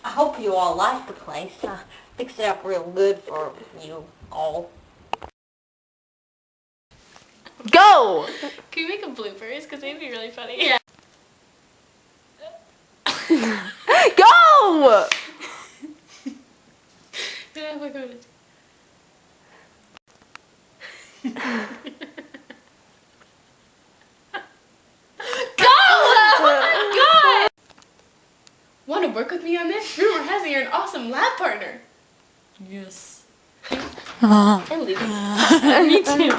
I hope you all like the place. I fixed it up real good for you all. Go! Can we make a bloopers? Because they'd be really funny. Yeah. Go! Yeah, wait. Want to work with me on this? Rumor has it you're an awesome lab partner. Yes. And leave. Me too.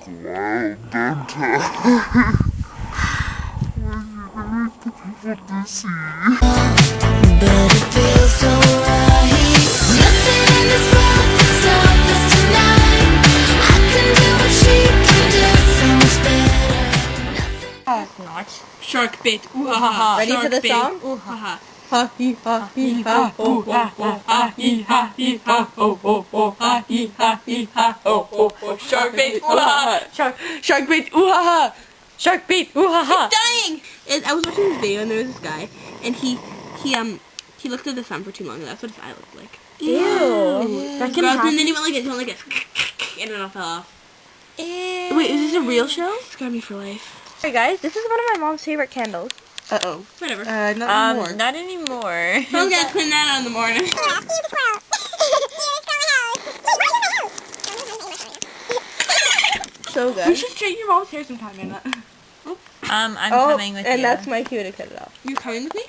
Wow, Danta. But it feels so right. Nothing in this world can stop us tonight. I can do what she can do so much better. That's nice. Shark bait. Ooh ha ha. Ready for the song? Ooh ha ha. Ha hee ha hee ha ho ho ho ha hee ha hee ha ho ho ho ha hee ha hee ha ho ho ho. Shark bait. Ooh ha ha. Shark bait. Ooh ha ha. Shark bait! Ooh ha ha! Dying. And I was watching this video and there was this guy and he looked at the sun for too long and that's what his eye looked like. Ew. That can Gross, happen. and then he went like this, and it all fell off. Ew. Wait, is this a real show? Scarred me for life. Hey guys, this is one of my mom's favorite candles. Uh-oh. Whatever. Not anymore. Not anymore. Someone's gotta clean that out in the morning. So good. You should straighten your mom's hair sometime, Anna. I'm Oh, coming with and you. that's my cue to cut it off. You coming with me?